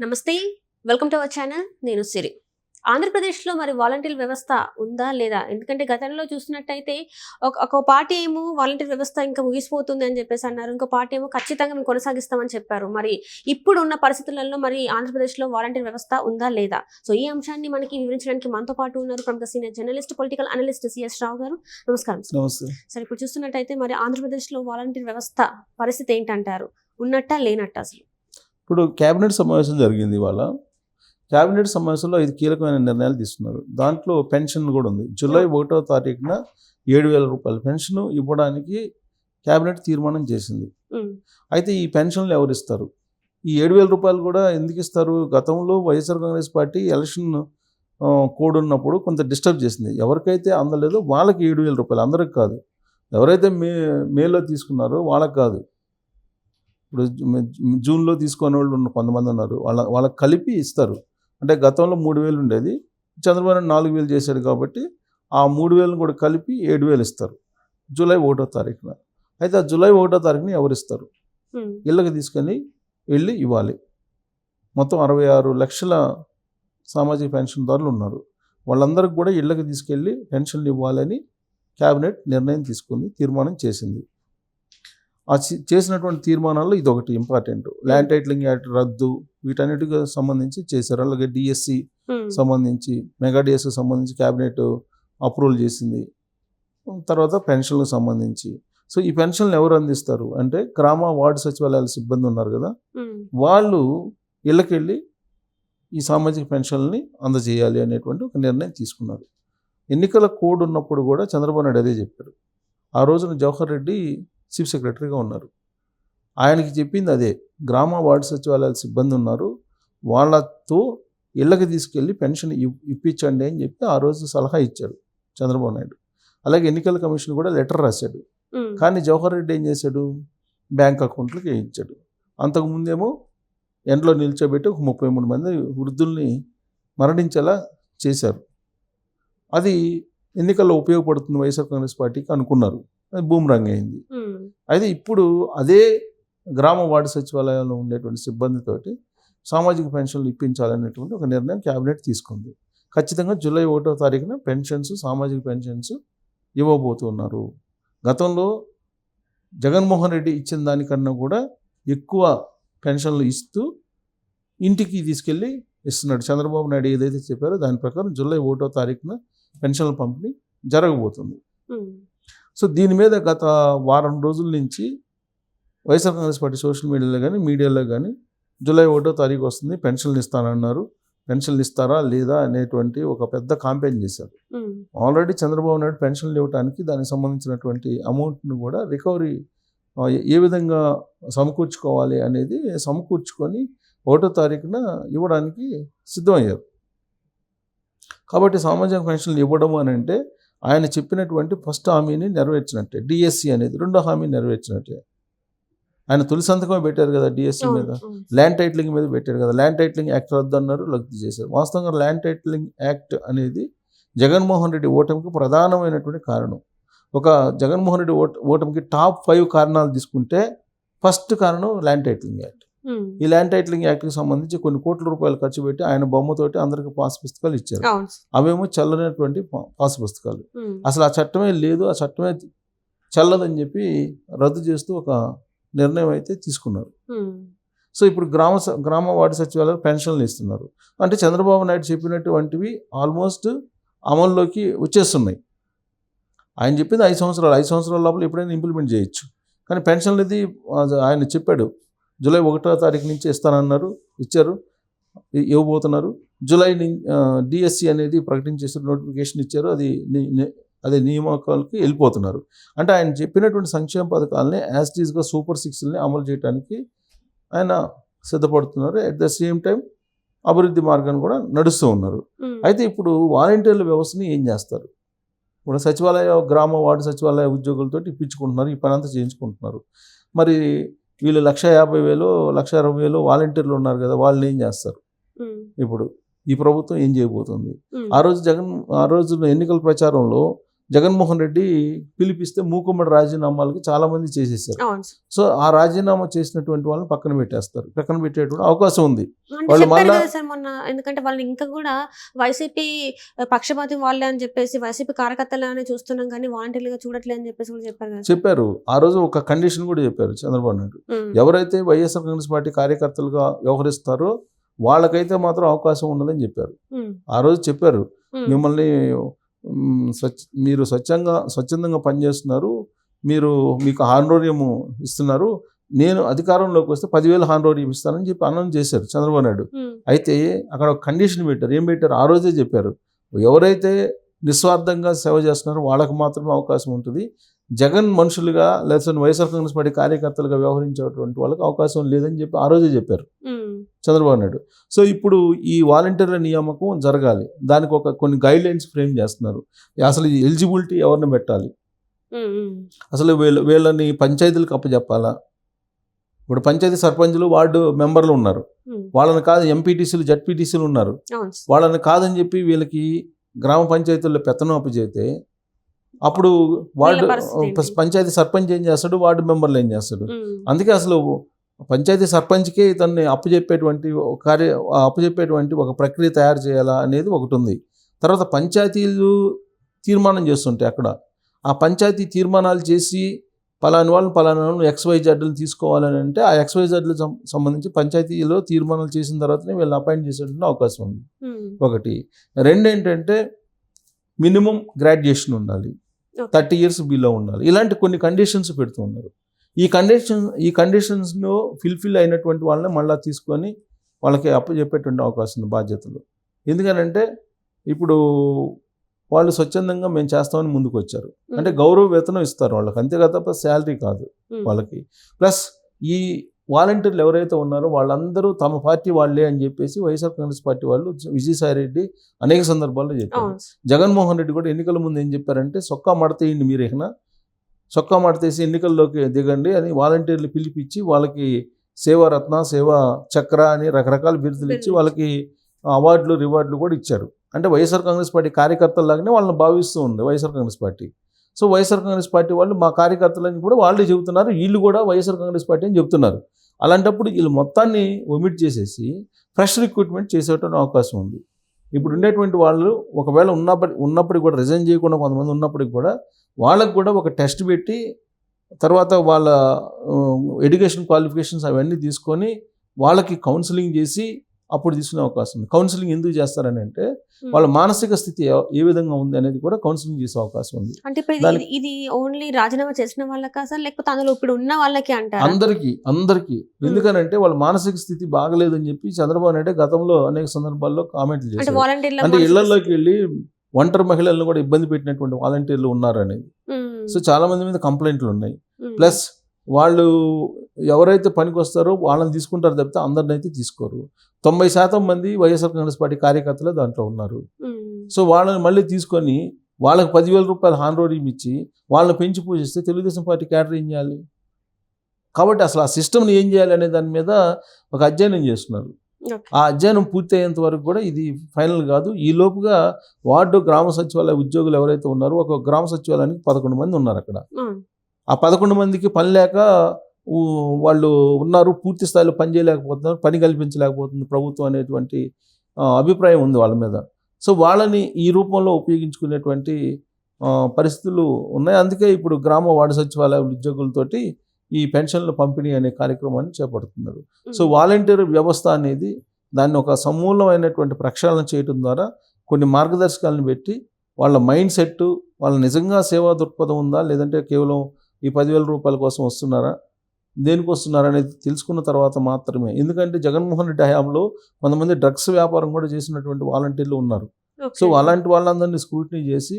నమస్తే, welcome to our channel. నేను సిరి. ఆంధ్రప్రదేశ్లో మరి వాలంటీర్ వ్యవస్థ ఉందా లేదా? ఎందుకంటే గతంలో చూసినట్టయితే ఒక పార్టీ ఏమో వాలంటీర్ వ్యవస్థ ఇంకా ముగిసిపోతుంది అని చెప్పేసి అన్నారు. ఇంకో పార్టీ ఏమో ఖచ్చితంగా మేము కొనసాగిస్తామని చెప్పారు. మరి ఇప్పుడు ఉన్న పరిస్థితులలో మరి ఆంధ్రప్రదేశ్లో వాలంటీర్ వ్యవస్థ ఉందా లేదా? సో ఈ అంశాన్ని మనకి వివరించడానికి మనతో పాటు ఉన్నారు ప్రముఖ senior journalist, political analyst C S Rao గారు. నమస్కారం సార్. ఇప్పుడు చూస్తున్నట్టయితే మరి ఆంధ్రప్రదేశ్లో వాలంటీర్ వ్యవస్థ పరిస్థితి ఏంటంటారు? ఉన్నట్టా లేనట్ట? అసలు ఇప్పుడు కేబినెట్ సమావేశం జరిగింది. ఇవాళ కేబినెట్ సమావేశంలో 5 కీలకమైన నిర్ణయాలు తీసుకున్నారు. దాంట్లో పెన్షన్ కూడా ఉంది. జూలై 1వ తారీఖున 7,000 రూపాయల పెన్షన్ ఇవ్వడానికి కేబినెట్ తీర్మానం చేసింది. అయితే ఈ పెన్షన్లు ఎవరు ఇస్తారు? ఈ 7,000 రూపాయలు కూడా ఎందుకు ఇస్తారు? గతంలో YSR Congress party election code ఉన్నప్పుడు కొంత డిస్టర్బ్ చేసింది. ఎవరికైతే అందలేదో వాళ్ళకి 7,000 రూపాయలు, అందరికి కాదు. ఎవరైతే మేలో తీసుకున్నారో వాళ్ళకి కాదు. ఇప్పుడు జూన్లో తీసుకునే వాళ్ళు కొంతమంది ఉన్నారు, వాళ్ళకి కలిపి ఇస్తారు. అంటే గతంలో 3,000 ఉండేది, చంద్రబాబు నాయుడు 4,000 చేశాడు కాబట్టి ఆ 3,000 కూడా కలిపి 7,000 ఇస్తారు జూలై 1వ తారీఖున. అయితే ఆ జూలై 1వ తారీఖున ఎవరు ఇస్తారు? ఇళ్ళకి తీసుకొని వెళ్ళి ఇవ్వాలి. మొత్తం 66 లక్షల సామాజిక పెన్షన్దారులు ఉన్నారు. వాళ్ళందరికీ కూడా ఇళ్ళకి తీసుకెళ్ళి పెన్షన్లు ఇవ్వాలని కేబినెట్ నిర్ణయం తీసుకుంది, తీర్మానం చేసింది. ఆ చేసినటువంటి తీర్మానాల్లో ఇదొకటి ఇంపార్టెంట్. ల్యాండ్ టైటిలింగ్ యాక్ట్ రద్దు, వీటన్నిటికి సంబంధించి చేశారు. అలాగే డిఎస్సి సంబంధించి, మెగా డిఎస్సి సంబంధించి కేబినెట్ అప్రూవల్ చేసింది. తర్వాత పెన్షన్లకు సంబంధించి. సో ఈ పెన్షన్లు ఎవరు అందిస్తారు అంటే గ్రామ వార్డు సచివాలయాల సిబ్బంది ఉన్నారు కదా, వాళ్ళు ఇళ్ళకెళ్ళి ఈ సామాజిక పెన్షన్ని అందజేయాలి అనేటువంటి ఒక నిర్ణయం తీసుకున్నారు. ఎన్నికల కోడ్ ఉన్నప్పుడు కూడా చంద్రబాబు నాయుడు అదే చెప్పారు. ఆ రోజున జవహర్ రెడ్డి చీఫ్ సెక్రటరీగా ఉన్నారు. ఆయనకి చెప్పింది అదే, గ్రామ వార్డు సచివాలయాల సిబ్బంది ఉన్నారు, వాళ్ళతో ఇళ్ళకి తీసుకెళ్ళి పెన్షన్ ఇప్పించండి అని చెప్పి ఆ రోజు సలహా ఇచ్చాడు చంద్రబాబు నాయుడు. అలాగే ఎన్నికల కమిషన్ కూడా లెటర్ రాశాడు. కానీ జవహర్ రెడ్డి ఏం చేశాడు? బ్యాంక్ అకౌంట్లకు వేయించాడు. అంతకుముందేమో ఎండలో నిల్చోబెట్టి ఒక 33 మంది వృద్ధుల్ని మరణించేలా చేశారు. అది ఎన్నికల్లో ఉపయోగపడుతుంది వైఎస్ఆర్ కాంగ్రెస్ పార్టీకి అనుకున్నారు. అది బూమరాంగ్ అయింది. అయితే ఇప్పుడు అదే గ్రామ వార్డు సచివాలయంలో ఉండేటువంటి సిబ్బందితోటి సామాజిక పెన్షన్లు ఇప్పించాలనేటువంటి ఒక నిర్ణయం కేబినెట్ తీసుకుంది. ఖచ్చితంగా జూలై 1వ తారీఖున పెన్షన్స్, సామాజిక పెన్షన్స్ ఇవ్వబోతున్నారు. గతంలో జగన్మోహన్ రెడ్డి ఇచ్చిన దానికన్నా కూడా ఎక్కువ పెన్షన్లు ఇస్తూ ఇంటికి తీసుకెళ్ళి ఇస్తున్నాడు. చంద్రబాబు నాయుడు ఏదైతే చెప్పారో దాని ప్రకారం జూలై 1వ తారీఖున పెన్షన్ల పంపిణీ జరగబోతుంది. సో దీని మీద గత వారం రోజుల నుంచి వైఎస్ఆర్ కాంగ్రెస్ పార్టీ సోషల్ మీడియాలో కానీ జూలై 1వ తారీఖు వస్తుంది, పెన్షన్లు ఇస్తానన్నారు, పెన్షన్లు ఇస్తారా లేదా అనేటువంటి ఒక పెద్ద కాంపెయిన్ చేశారు. ఆల్రెడీ చంద్రబాబు నాయుడు పెన్షన్లు ఇవ్వడానికి దానికి సంబంధించినటువంటి అమౌంట్ను కూడా రికవరీ ఏ విధంగా సమకూర్చుకోవాలి అనేది సమకూర్చుకొని 1వ తారీఖున ఇవ్వడానికి సిద్ధమయ్యారు. కాబట్టి సామాజిక పెన్షన్లు ఇవ్వడం అని అంటే ఆయన చెప్పినటువంటి ఫస్ట్ హామీని నెరవేర్చినట్టే. డిఎస్సి అనేది 2వ హామీ నెరవేర్చినట్టే. ఆయన తొలి సంతకమే పెట్టారు కదా డిఎస్సి మీద. ల్యాండ్ టైటిలింగ్ మీద పెట్టారు కదా. ల్యాండ్ టైటిలింగ్ యాక్ట్ రద్దు అన్నారు, రద్దు చేశారు. వాస్తవంగా ల్యాండ్ టైటిలింగ్ యాక్ట్ అనేది జగన్మోహన్ రెడ్డి ఓటమికి ప్రధానమైనటువంటి కారణం. ఒక జగన్మోహన్ రెడ్డి ఓటమికి టాప్ 5 కారణాలు తీసుకుంటే ఫస్ట్ కారణం ల్యాండ్ టైటిలింగ్ యాక్ట్. ఈ ల్యాండ్ టైటిలింగ్ యాక్ట్కి సంబంధించి కొన్ని కోట్ల రూపాయలు ఖర్చు పెట్టి ఆయన బొమ్మతోటి అందరికి పాస్ పుస్తకాలు ఇచ్చారు. అవేమో చల్లనటువంటి పాస్ పుస్తకాలు. అసలు ఆ చట్టమే లేదు, ఆ చట్టమే చల్లదని చెప్పి రద్దు చేస్తూ ఒక నిర్ణయం అయితే తీసుకున్నారు. సో ఇప్పుడు గ్రామ వార్డు సచివాలయాలు పెన్షన్లు ఇస్తున్నారు. అంటే చంద్రబాబు నాయుడు చెప్పినటువంటివి ఆల్మోస్ట్ అమల్లోకి వచ్చేస్తున్నాయి. ఆయన చెప్పింది 5 సంవత్సరాలు, 5 సంవత్సరాల లోపల ఎప్పుడైనా ఇంప్లిమెంట్ చేయొచ్చు. కానీ పెన్షన్లు ఇది ఆయన చెప్పాడు జూలై 1వ తారీఖు నుంచి ఇస్తానన్నారు, ఇచ్చారు, ఇవ్వబోతున్నారు. జూలై డిఎస్సి అనేది ప్రకటించేసి నోటిఫికేషన్ ఇచ్చారు, అది నియామకాలకి వెళ్ళిపోతున్నారు. అంటే ఆయన చెప్పినటువంటి సంక్షేమ పథకాలని యాజ్ ఇట్ ఈస్గా సూపర్ 6ని అమలు చేయడానికి ఆయన సిద్ధపడుతున్నారు. అట్ ద సేమ్ టైం అభివృద్ధి మార్గాన్ని కూడా నడుస్తూ ఉన్నారు. అయితే ఇప్పుడు వాలంటీర్ల వ్యవస్థని ఏం చేస్తారు? ఇప్పుడు సచివాలయ, గ్రామ వార్డు సచివాలయ ఉద్యోగులతో ఇప్పించుకుంటున్నారు, ఈ పని అంతా చేయించుకుంటున్నారు. మరి వీళ్ళు 150,000, 160,000 వాలంటీర్లు ఉన్నారు కదా, వాళ్ళని ఏం చేస్తారు? ఇప్పుడు ఈ ప్రభుత్వం ఏం చేయబోతుంది? ఆ రోజు ఎన్నికల ప్రచారంలో జగన్మోహన్ రెడ్డి పిలిపిస్తే మూకుమ్మడి రాజీనామాలకి చాలా మంది చేసేసారు. అవును సార్. సో ఆ రాజీనామా చేసినటువంటి వాళ్ళని పక్కన పెట్టేస్తారు. పక్కన పెట్టేటువంటి అవకాశం ఉంది. అంటే వాళ్ళు చెప్పారు మళ్ళా కదా సార్ మొన్న, ఎందుకంటే వాళ్ళు ఇంకా కూడా వైసీపీ పక్షపాతం వాళ్ళే అని చెప్పేసి వైసీపీ కార్యకర్తలనే చూస్తున్నాం కానీ వాలంటీర్లుగా చూడట్లే అని చెప్పేసి కూడా చెప్పారు కదా సార్. చెప్పారు. ఆ రోజు ఒక కండిషన్ కూడా చెప్పారు చంద్రబాబు నాయుడు. ఎవరైతే వైఎస్ఆర్ కాంగ్రెస్ పార్టీ కార్యకర్తలుగా వ్యవహరిస్తారో వాళ్ళకైతే మాత్రం అవకాశం ఉండదని చెప్పారు. ఆ రోజు చెప్పారు, మిమ్మల్ని మీరు స్వచ్ఛందంగా పనిచేస్తున్నారు, మీకు హానోరియం ఇస్తున్నారు, నేను అధికారంలోకి వస్తే 10,000 హానోరియం ఇస్తానని చెప్పి అనౌన్స్ చేశారు చంద్రబాబు నాయుడు. అయితే అక్కడ ఒక కండిషన్ పెట్టారు. ఏం పెట్టారు? ఆ రోజే చెప్పారు, ఎవరైతే నిస్వార్థంగా సేవ చేస్తున్నారో వాళ్ళకి మాత్రమే అవకాశం ఉంటుంది, జగన్ మనుషులుగా లేకపోతే వైఎస్ఆర్ కాంగ్రెస్ పార్టీ కార్యకర్తలుగా వ్యవహరించేటువంటి వాళ్ళకి అవకాశం లేదని చెప్పి ఆ రోజే చెప్పారు చంద్రబాబు నాయుడు. సో ఇప్పుడు ఈ వాలంటీర్ల నియామకం జరగాలి, దానికి కొన్ని గైడ్ లైన్స్ ఫ్రేమ్ చేస్తున్నారు. అసలు ఈ ఎలిజిబిలిటీ ఎవరిని పెట్టాలి, అసలు వీళ్ళని పంచాయతీలకు అప్పచెప్పాలా? ఇప్పుడు పంచాయతీ సర్పంచులు వార్డు మెంబర్లు ఉన్నారు, వాళ్ళని కాదు ఎంపీటీసీలు జడ్పీటీసీలు ఉన్నారు, వాళ్ళని కాదని చెప్పి వీళ్ళకి గ్రామ పంచాయతీల్లో పెత్తనం అప్పచెప్తే అప్పుడు వార్డు పంచాయతీ సర్పంచ్ ఏం చేస్తాడు, వార్డు మెంబర్లు ఏం చేస్తాడు? అందుకే అసలు పంచాయతీ సర్పంచ్కే ఇతన్ని అప్పచెప్పేటువంటి ఒక ప్రక్రియ తయారు చేయాలా అనేది ఒకటి ఉంది. తర్వాత పంచాయతీలు తీర్మానం చేస్తుంటాయి అక్కడ, ఆ పంచాయతీ తీర్మానాలు చేసి పలాని వాళ్ళని XYZలు తీసుకోవాలని అంటే ఆ XYZలకు సంబంధించి పంచాయతీలో తీర్మానాలు చేసిన తర్వాతనే వీళ్ళని అపాయింట్ చేసేటువంటి అవకాశం ఉంది. ఒకటి. రెండు ఏంటంటే మినిమం గ్రాడ్యుయేషన్ ఉండాలి, 30 years బిలో ఉండాలి. ఇలాంటి కొన్ని కండిషన్స్ పెడుతూ ఉన్నారు. ఈ కండిషన్స్ను ఫిల్ఫిల్ అయినటువంటి వాళ్ళని మళ్ళీ తీసుకొని వాళ్ళకి అప్పచెప్పేటువంటి అవకాశం ఉంది బాధ్యతలు. ఎందుకనంటే ఇప్పుడు వాళ్ళు స్వచ్ఛందంగా మేము చేస్తామని ముందుకు వచ్చారు అంటే గౌరవ వేతనం ఇస్తారు వాళ్ళకి, అంతేగా తప్ప శాలరీ కాదు వాళ్ళకి. ప్లస్ ఈ వాలంటీర్లు ఎవరైతే ఉన్నారో వాళ్ళందరూ తమ పార్టీ వాళ్ళే అని చెప్పేసి వైఎస్ఆర్ కాంగ్రెస్ పార్టీ వాళ్ళు విజయసాయి రెడ్డి అనేక సందర్భాల్లో చెప్పారు. జగన్మోహన్ రెడ్డి కూడా ఎన్నికల ముందు ఏం చెప్పారంటే సొక్కా మడతేయండి, మీరేనా సొక్కా మడతేసి ఎన్నికల్లోకి దిగండి అని వాలంటీర్లు పిలిపించి వాళ్ళకి సేవారత్న, సేవా చక్ర అని రకరకాల బిరుదులు ఇచ్చి వాళ్ళకి అవార్డులు రివార్డులు కూడా ఇచ్చారు. అంటే వైఎస్ఆర్ కాంగ్రెస్ పార్టీ కార్యకర్తల్లాగానే వాళ్ళని భావిస్తూ ఉంది YSR Congress party. So YSR Congress party వాళ్ళు మా కార్యకర్తలని కూడా వాళ్ళే చెబుతున్నారు, వీళ్ళు కూడా వైఎస్ఆర్ కాంగ్రెస్ పార్టీ అని చెబుతున్నారు. అలాంటప్పుడు వీళ్ళు మొత్తాన్ని ఒమిట్ చేసేసి ఫ్రెష్ రిక్రూట్మెంట్ చేసేటువంటి అవకాశం ఉంది. ఇప్పుడు ఉండేటువంటి వాళ్ళు ఒకవేళ ఉన్నప్పటికి కూడా రిజైన్ చేయకుండా కొంతమంది ఉన్నప్పటికి కూడా వాళ్ళకు కూడా ఒక టెస్ట్ పెట్టి తర్వాత వాళ్ళ ఎడ్యుకేషన్ క్వాలిఫికేషన్స్ అవన్నీ తీసుకొని వాళ్ళకి కౌన్సిలింగ్ చేసి అప్పుడు తీసుకునే అవకాశం ఉంది. కౌన్సిలింగ్ ఎందుకు చేస్తారని అంటే వాళ్ళ మానసిక స్థితి ఏ విధంగా ఉంది అనేది కూడా కౌన్సిలింగ్ చేసే అవకాశం ఉంది. అంటే ఇది ఓన్లీ రాజీనామా చేసిన వాళ్ళకా సార్, లేకపోతే అందులో ఇప్పుడు ఉన్న వాళ్ళకి అంటారా? అందరికీ. ఎందుకనంటే వాళ్ళ మానసిక స్థితి బాగలేదని చెప్పి చంద్రబాబు నాయుడు గతంలో అనేక సందర్భాల్లో కామెంట్లు చేశారు. అంటే ఇళ్లలోకి వెళ్ళి ఒంటరి మహిళలను కూడా ఇబ్బంది పెట్టినటువంటి వాలంటీర్లు ఉన్నారనేది. సో చాలా మంది మీద కంప్లైంట్లు ఉన్నాయి. ప్లస్ వాళ్ళు ఎవరైతే పనికి వస్తారో వాళ్ళని తీసుకుంటారు తప్పితే అందరిని అయితే తీసుకోరు. 90% మంది వైఎస్ఆర్ కాంగ్రెస్ పార్టీ కార్యకర్తలు దాంట్లో ఉన్నారు. సో వాళ్ళని మళ్ళీ తీసుకొని వాళ్ళకి 10,000 రూపాయలు హానోరియం ఇచ్చి వాళ్ళని పెంచి పూజిస్తే తెలుగుదేశం పార్టీ క్యాడర్ ఏం చేయాలి? కాబట్టి అసలు ఆ సిస్టమ్ని ఏం చేయాలి అనే దాని మీద ఒక అధ్యయనం చేస్తున్నారు. ఆ అధ్యయనం పూర్తి అయ్యేంత వరకు కూడా ఇది ఫైనల్ కాదు. ఈ లోపుగా వార్డు గ్రామ సచివాలయ ఉద్యోగులు ఎవరైతే ఉన్నారో ఒక గ్రామ సచివాలయానికి 11 మంది ఉన్నారు అక్కడ. ఆ 11 మందికి పని లేక వాళ్ళు ఉన్నారు, పూర్తి స్థాయిలో పని చేయలేకపోతున్నారు, పని కల్పించలేకపోతుంది ప్రభుత్వం అనేటువంటి అభిప్రాయం ఉంది వాళ్ళ మీద. సో వాళ్ళని ఈ రూపంలో ఉపయోగించుకునేటువంటి పరిస్థితులు ఉన్నాయి. అందుకే ఇప్పుడు గ్రామ వార్డు సచివాలయ ఉద్యోగులతోటి ఈ పెన్షన్ల పంపిణీ అనే కార్యక్రమాన్ని చేపడుతున్నారు. సో వాలంటీర్ వ్యవస్థ అనేది దాన్ని ఒక సమూలమైనటువంటి ప్రక్షాళన చేయడం ద్వారా కొన్ని మార్గదర్శకాలను పెట్టి వాళ్ళ మైండ్ సెట్, వాళ్ళ నిజంగా సేవా దృక్పథం ఉందా లేదంటే కేవలం ఈ 10,000 రూపాయల కోసం వస్తున్నారా, దేనికి వస్తున్నారా అనేది తెలుసుకున్న తర్వాత మాత్రమే. ఎందుకంటే జగన్మోహన్ రెడ్డి హయాంలో కొంతమంది డ్రగ్స్ వ్యాపారం కూడా చేసినటువంటి వాలంటీర్లు ఉన్నారు. సో అలాంటి వాళ్ళందరినీ స్క్రూటినీ చేసి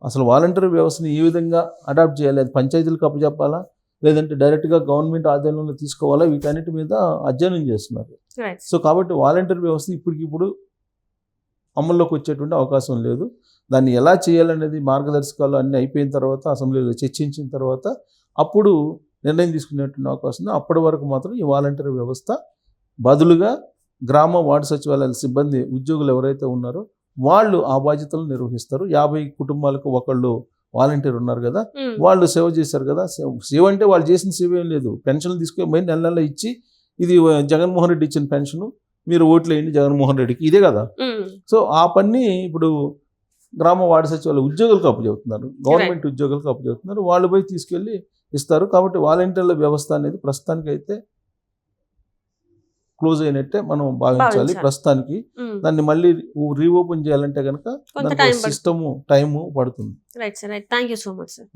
అసలు వాలంటీర్ వ్యవస్థని ఏ విధంగా అడాప్ట్ చేయాలి, అది పంచాయతీలకు అప్పచెప్పాలా లేదంటే డైరెక్ట్గా గవర్నమెంట్ ఆధ్వర్యంలో తీసుకోవాలా, వీటన్నిటి మీద అధ్యయనం చేస్తున్నారు. సో కాబట్టి వాలంటీర్ వ్యవస్థ ఇప్పటికిప్పుడు అమల్లోకి వచ్చేటువంటి అవకాశం లేదు. దాన్ని ఎలా చేయాలనేది మార్గదర్శకాలు అన్నీ అయిపోయిన తర్వాత అసెంబ్లీలో చర్చించిన తర్వాత అప్పుడు నిర్ణయం తీసుకునేటువంటి అవకాశం ఉంది. అప్పటి వరకు మాత్రం ఈ వాలంటీర్ వ్యవస్థ బదులుగా గ్రామ వార్డు సచివాలయాల సిబ్బంది ఉద్యోగులు ఎవరైతే ఉన్నారో వాళ్ళు ఆ బాధ్యతలు నిర్వహిస్తారు. 50 కుటుంబాలకు ఒకళ్ళు వాలంటీర్ ఉన్నారు కదా, ఉమ్, వాళ్ళు సేవ చేశారు కదా. సేవ అంటే వాళ్ళు చేసిన సేవ ఏం లేదు, పెన్షన్లు తీసుకొని పోయి నెల నెల ఇచ్చి ఇది జగన్మోహన్ రెడ్డి ఇచ్చిన పెన్షన్, మీరు ఓట్లు వేయండి జగన్మోహన్ రెడ్డికి, ఇదే కదా. ఉమ్, సో ఆ పని ఇప్పుడు గ్రామ వార్డు సచివాలయ ఉద్యోగులకు అప్పచెబుతున్నారు, గవర్నమెంట్ ఉద్యోగులకు అప్పచెబుతున్నారు, వాళ్ళు పోయి తీసుకెళ్ళి ఇస్తారు. కాబట్టి వాలంటీర్ల వ్యవస్థ అనేది ప్రస్తుతానికి అయితే క్లోజ్ అయినట్టే మనం భావించాలి. భావించాలి. ప్రస్తుతానికి ఉమ్. దాన్ని మళ్ళీ రీఓపెన్ చేయాలంటే కనుక కొంత దానికి time సిస్టము టైము పడుతుంది. Right sir, right. Thank you so much sir.